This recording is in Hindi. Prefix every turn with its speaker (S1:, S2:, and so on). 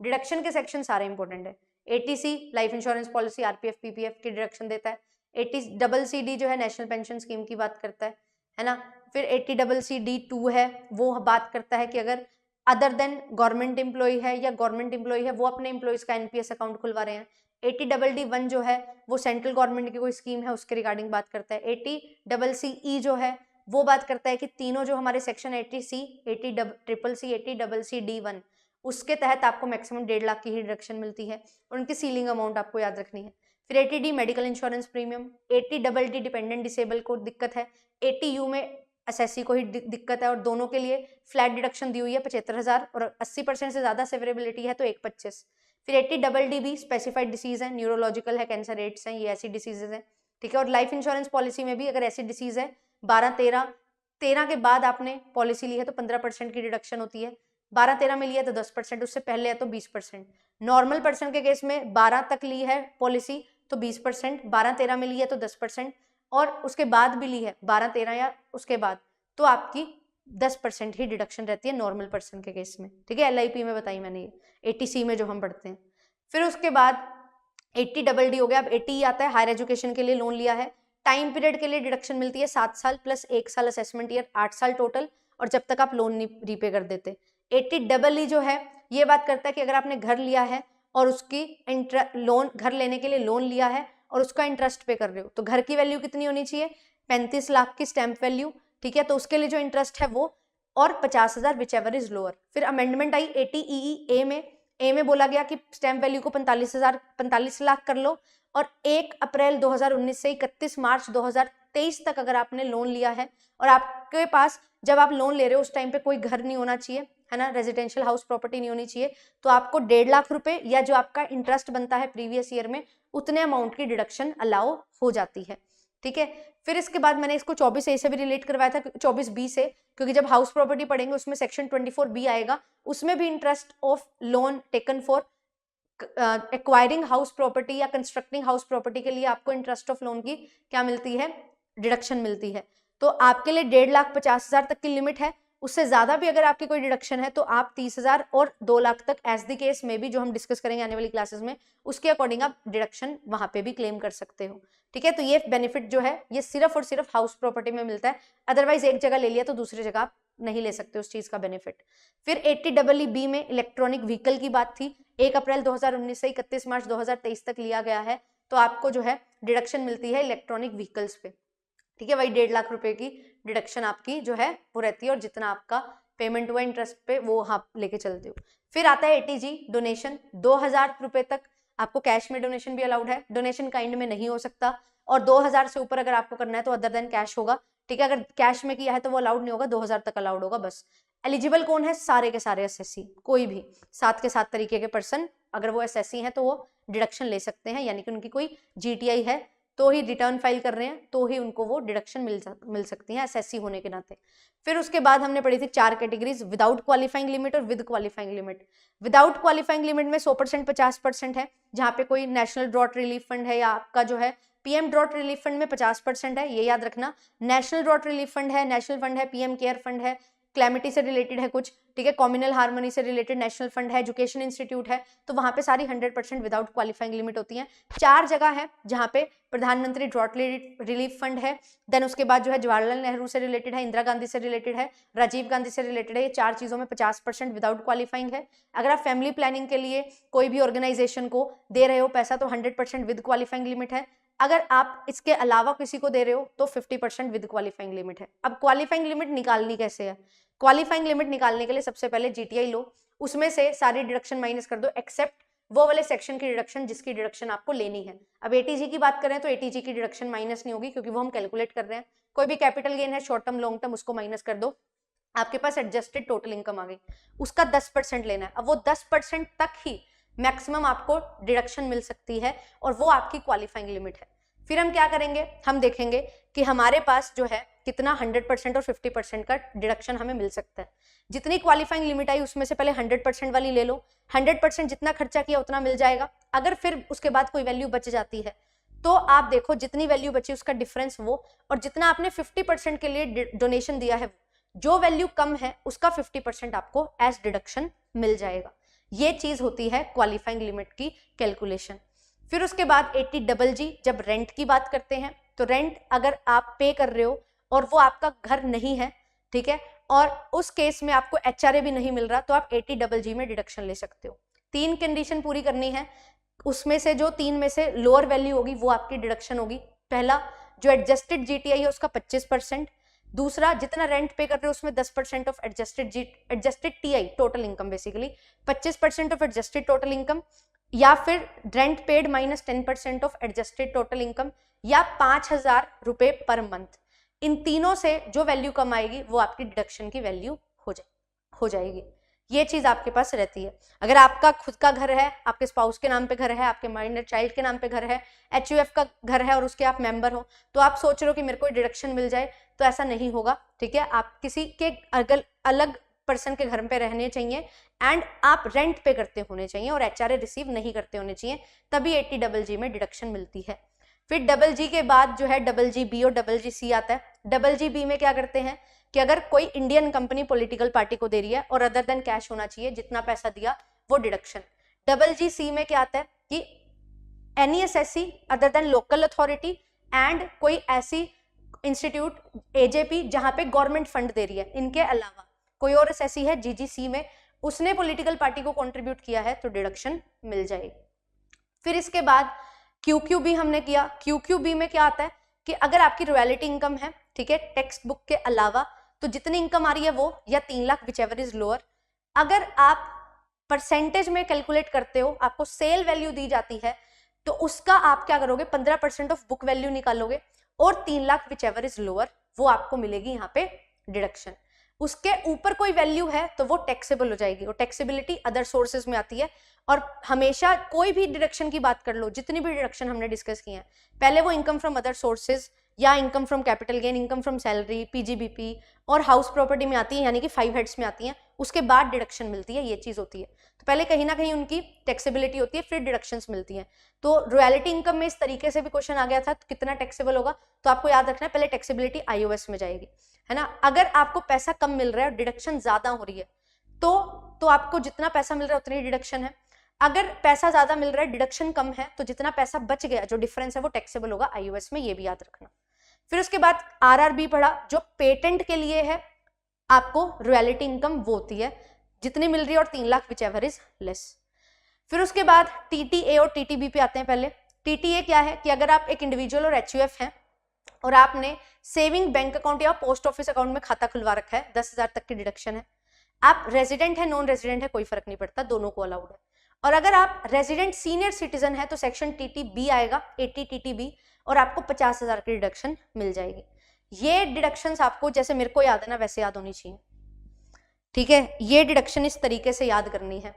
S1: डिडक्शन के सेक्शन सारे इंपॉर्टेंट है। Eighty C life insurance policy, RPF PPF की डिडक्शन देता है। ATCCD जो है नेशनल पेंशन स्कीम की बात करता है ना। फिर ATCCD2 है, वो बात करता है कि अगर अदर देन गवर्नमेंट एम्प्लॉय है या गवर्नमेंट एम्प्लॉय है वो अपने एम्प्लॉयज का एनपीएस अकाउंट खुलवा रहे हैं। ATDD1 जो है वो सेंट्रल गवर्नमेंट की कोई स्कीम है उसके रिगार्डिंग बात करता है। ATCCE जो है वो बात करता है कि तीनों जो हमारे सेक्शन 80C, ATCCC, ATCCD1 उसके तहत आपको मैक्सिमम 1.5 लाख की ही डिडक्शन मिलती है और उनकी सीलिंग अमाउंट आपको याद रखनी है। फिर ATD medical insurance premium, ATDD dependent disable को दिक्कत है, ATU में एसएससी को ही दिक्कत है और दोनों के लिए फ्लैट डिडक्शन दी हुई है 75,000 और 80% से ज्यादा सेवरेबिलिटी है तो 1.25। फिर ATDD स्पेसिफाइड डिसीज है, न्यूरोलॉजिकल है, कैंसर रेट्स हैं, ये ऐसी डिसीजेज हैं, ठीक है। और लाइफ इंश्योरेंस पॉलिसी में भी अगर ऐसी डिसीज है 12-13 के बाद आपने पॉलिसी ली है तो 15% की डिडक्शन होती है, 12-13 में ली है तो 10%, उससे पहले है तो 20%। नॉर्मल पर्सन के केस में 12 तक ली है पॉलिसी तो 20%, 12-13 में ली है तो 10% और उसके बाद भी ली है 12-13 या उसके बाद तो आपकी 10% ही डिडक्शन रहती है नॉर्मल पर्सन के केस में, ठीक है। LIP में बताई मैंने ये, ATC में जो हम पढ़ते हैं। फिर उसके बाद ATDD हो गया। अब ATE आता है, हायर एजुकेशन के लिए लोन लिया है, टाइम पीरियड के लिए डिडक्शन मिलती है 7 साल प्लस 1 साल असेसमेंट ईयर, 8 साल टोटल, और जब तक आप लोन नहीं रीपे कर देते। ATEE जो है ये बात करता है कि अगर आपने घर लिया है और उसकी लोन, घर लेने के लिए लोन लिया है और उसका इंटरेस्ट पे कर रहे हो तो घर की वैल्यू कितनी होनी चाहिए, 35 लाख की स्टैंप वैल्यू, ठीक है। तो उसके लिए जो इंटरेस्ट है वो और 50,000 विच एवर इज लोअर। फिर अमेंडमेंट आई ATEE में, ए में बोला गया कि स्टैंप वैल्यू को 45 लाख कर लो और 1 अप्रैल 2019 से 31 मार्च 2023 तक अगर आपने लोन लिया है और आपके पास जब आप लोन ले रहे हो उस टाइम पे कोई घर नहीं होना चाहिए, है ना, रेजिडेंशियल हाउस प्रॉपर्टी नहीं होनी चाहिए, तो आपको 1.5 लाख रुपए या जो आपका इंटरेस्ट बनता है प्रीवियस ईयर में उतने अमाउंट की डिडक्शन अलाउ हो जाती है, ठीक है। फिर इसके बाद मैंने इसको 24A से भी रिलेट करवाया था, 24B से, क्योंकि जब हाउस प्रॉपर्टी पढ़ेंगे उसमें सेक्शन 24B आएगा, उसमें भी interest of loan taken for acquiring house property या कंस्ट्रक्टिंग हाउस प्रॉपर्टी के लिए आपको इंटरेस्ट ऑफ लोन की क्या मिलती है, डिडक्शन मिलती है। तो आपके लिए 1,50,50,000 तक की लिमिट है, उससे ज्यादा भी अगर आपकी कोई डिडक्शन है तो आप 30,000 और 2 लाख तक एज द केस में भी, जो हम डिस्कस करेंगे आने वाली क्लासेस में, उसके अकॉर्डिंग आप डिडक्शन वहां पे भी क्लेम कर सकते हो, ठीक है। तो ये बेनिफिट जो है ये सिर्फ और सिर्फ हाउस प्रॉपर्टी में मिलता है, अदरवाइज एक जगह ले लिया तो दूसरी जगह आप नहीं ले सकते उस चीज का बेनिफिट। फिर ATEE में इलेक्ट्रॉनिक व्हीकल की बात थी, 1 अप्रैल 2019 से 31 मार्च 2023 तक लिया गया है, तो आपको जो है डिडक्शन मिलती है इलेक्ट्रॉनिक व्हीकल्स पे, ठीक है। वही 1.5 लाख रुपए की डिडक्शन आपकी जो है वो रहती है और जितना आपका पेमेंट हुआ इंटरेस्ट पे वो आप लेके चलते हो। फिर आता है ATG डोनेशन, 2,000 रुपए तक आपको कैश में डोनेशन भी अलाउड है, डोनेशन काइंड में नहीं हो सकता, और 2,000 से ऊपर अगर आपको करना है तो अदर देन कैश होगा, ठीक है। अगर कैश में किया है तो वो अलाउड नहीं होगा, 2,000 तक अलाउड होगा बस। एलिजिबल कौन है, सारे के सारे SSC, कोई भी 7 के 7 तरीके के पर्सन अगर वो SSC हैं तो वो डिडक्शन ले सकते हैं, यानी कि उनकी कोई GTI है तो ही रिटर्न फाइल कर रहे हैं तो ही उनको वो डिडक्शन मिल सकती है SSC होने के नाते। फिर उसके बाद हमने पढ़ी थी 4 कैटेगरीज, विदाउट क्वालिफाइंग लिमिट और with qualifying limit. Without qualifying limit में 100% 50% है, जहां पे कोई नेशनल ड्रॉट रिलीफ फंड है या आपका जो है PM ड्रॉट रिलीफ फंड में 50% है, ये याद रखना। नेशनल ड्रॉट रिलीफ फंड है, नेशनल फंड है, PM केयर फंड है, क्लैमिटी से रिलेटेड है कुछ, ठीक है, कम्युनल हार्मनी से रिलेटेड नेशनल फंड है, एजुकेशन इंस्टीट्यूट है, तो वहां पे सारी 100% विदाउट क्वालिफाइंग लिमिट होती है। 4 जगह है जहां पे प्रधानमंत्री ड्रॉट रिलीफ फंड है, देन उसके बाद जो है जवाहरलाल नेहरू से रिलेटेड है, इंदिरा गांधी से रिलेटेड है, राजीव गांधी से रिलेटेड है, ये 4 चीजों में 50% विदाउट क्वालिफाइंग है। अगर आप फैमिली प्लानिंग के लिए कोई भी ऑर्गेनाइजेशन को दे रहे हो पैसा तो 100% विद क्वालिफाइंग लिमिट है, अगर आप इसके अलावा किसी को दे रहे हो तो 50% विद क्वालिफाइंग लिमिट है। अब क्वालिफाइंग लिमिट निकालनी कैसे है, क्वालिफाइंग लिमिट निकालने के लिए सबसे पहले GTI लो, उसमें से सारी डिडक्शन माइनस कर दो एक्सेप्ट वो वाले सेक्शन की डिडक्शन जिसकी डिडक्शन आपको लेनी है। अब ATG की बात करें तो ATG की डिडक्शन माइनस नहीं होगी क्योंकि वो हम कैलकुलेट कर रहे हैं। कोई भी कैपिटल गेन है शॉर्ट टर्म लॉन्ग टर्म उसको माइनस कर दो, आपके पास एडजस्टेड टोटल इनकम आ गई, उसका 10% लेना है। अब वो 10% तक ही मैक्सिमम आपको डिडक्शन मिल सकती है और वो आपकी क्वालिफाइंग लिमिट है। फिर हम क्या करेंगे, हम देखेंगे कि हमारे पास जो है कितना 100% और 50% का डिडक्शन हमें मिल सकता है। जितनी क्वालिफाइंग लिमिट आई उसमें से पहले 100% वाली ले लो, 100% जितना खर्चा किया उतना मिल जाएगा। अगर फिर उसके बाद कोई वैल्यू बच जाती है तो आप देखो जितनी वैल्यू बची उसका डिफरेंस वो, और जितना आपने 50% के लिए डोनेशन दिया है जो वैल्यू कम है उसका 50% आपको एज डिडक्शन मिल जाएगा। ये चीज होती है क्वालिफाइंग लिमिट की कैलकुलेशन। फिर उसके बाद 80GG, जब रेंट की बात करते हैं तो रेंट अगर आप पे कर रहे हो और वो आपका घर नहीं है, ठीक है, और उस केस में आपको HRA भी नहीं मिल रहा, तो आप 80GG में डिडक्शन ले सकते हो। 3 कंडीशन पूरी करनी है, उसमें से जो 3 में से लोअर वैल्यू होगी वो आपकी डिडक्शन होगी। पहला, जो एडजस्टेड GTI है उसका 25%, दूसरा जितना रेंट पे कर रहे हो उसमें 10% of adjusted TI, total income basically, 25% of adjusted total income, या फिर rent paid minus 10% of adjusted total income, या 5,000 रुपए पर मंथ। इन तीनों से जो वैल्यू कम आएगी वो आपकी डिडक्शन की वैल्यू हो जाएगी। ये चीज आपके पास रहती है। अगर आपका खुद का घर है, आपके स्पाउस के नाम पे घर है, आपके माइनर चाइल्ड के नाम पे घर है, HUF का घर है और उसके आप मेंबर हो, तो आप सोच रहे हो कि मेरे को डिडक्शन मिल जाए, तो ऐसा नहीं होगा, ठीक है। आप किसी के अलग पर्सन के घर पे रहने चाहिए एंड आप रेंट पे करते होने चाहिए और HRA रिसीव नहीं करते होने चाहिए, तभी 80GG में डिडक्शन मिलती है। फिर GG के बाद जो है GG B और GG C आता है। GG B में क्या करते हैं कि अगर कोई इंडियन कंपनी पॉलिटिकल पार्टी को दे रही है और अदर देन कैश होना चाहिए, जितना पैसा दिया वो डिडक्शन। GC में क्या आता है कि any SSC other than local authority and कोई ऐसी इंस्टीट्यूट AJP जहां पे गवर्नमेंट फंड दे रही है, इनके अलावा कोई और एसएससी है GGC में, उसने पॉलिटिकल पार्टी को कंट्रीब्यूट किया है तो डिडक्शन मिल जाएगी। फिर इसके बाद QQB हमने किया। QQB में क्या आता है कि अगर आपकी रॉयल्टी इनकम है, ठीक है, टेक्स्ट बुक के अलावा, तो जितनी इनकम आ रही है वो, या 3 लाख विचएवर इज लोअर। अगर आप परसेंटेज में कैलकुलेट करते हो, आपको सेल वैल्यू दी जाती है, तो उसका आप क्या करोगे, 15% ऑफ बुक वैल्यू निकालोगे और 3 लाख विचएवर इज लोअर, वो आपको मिलेगी यहाँ पे डिडक्शन। उसके ऊपर कोई वैल्यू है तो वो टैक्सेबल हो जाएगी, और टैक्सेबिलिटी अदर सोर्सेज में आती है। और हमेशा कोई भी डिडक्शन की बात कर लो, जितनी भी डिडक्शन हमने डिस्कस की है, पहले वो इनकम फ्रॉम अदर सोर्सेज या income from capital gain, income from salary, PGBP और हाउस प्रॉपर्टी में आती है, यानी कि 5 हेड्स में आती हैं, उसके बाद डिडक्शन मिलती है, ये चीज होती है। तो पहले कहीं ना कहीं उनकी टैक्सेबिलिटी होती है, फिर डिडक्शंस मिलती हैं। तो रॉयल्टी इनकम में इस तरीके से भी क्वेश्चन आ गया था, तो कितना टैक्सेबल होगा, तो आपको याद रखना है पहले टैक्सेबिलिटी IOS में जाएगी, है ना। अगर आपको पैसा कम मिल रहा है और डिडक्शन ज्यादा हो रही है, तो आपको जितना पैसा मिल रहा है उतनी डिडक्शन है। अगर पैसा ज्यादा मिल रहा है, डिडक्शन कम है, तो जितना पैसा बच गया, जो डिफरेंस है, वो टैक्सेबल होगा IOS में, ये भी याद रखना। फिर उसके बाद RRB पढ़ा, जो पेटेंट के लिए है, आपको रॉयल्टी इनकम वो होती है जितनी मिल रही है और 3 लाख विचएवर इज लेस। फिर उसके बाद TTA और TTB पे आते हैं। पहले TTA क्या है कि अगर आप एक इंडिविजुअल और HUF हैं और आपने सेविंग बैंक अकाउंट या पोस्ट ऑफिस अकाउंट में खाता खुलवा रखा है, 10,000 तक की डिडक्शन है। आप रेजिडेंट है, नॉन रेजिडेंट है, कोई फर्क नहीं पड़ता, दोनों को अलाउड है। और अगर आप रेजिडेंट सीनियर सिटीजन है तो सेक्शन TTB आएगा, 80 TTB, और आपको 50,000 की डिडक्शन मिल जाएगी। ये डिडक्शंस आपको जैसे मेरे को याद है ना, वैसे याद होनी चाहिए, ठीक है। ये डिडक्शन इस तरीके से याद करनी है।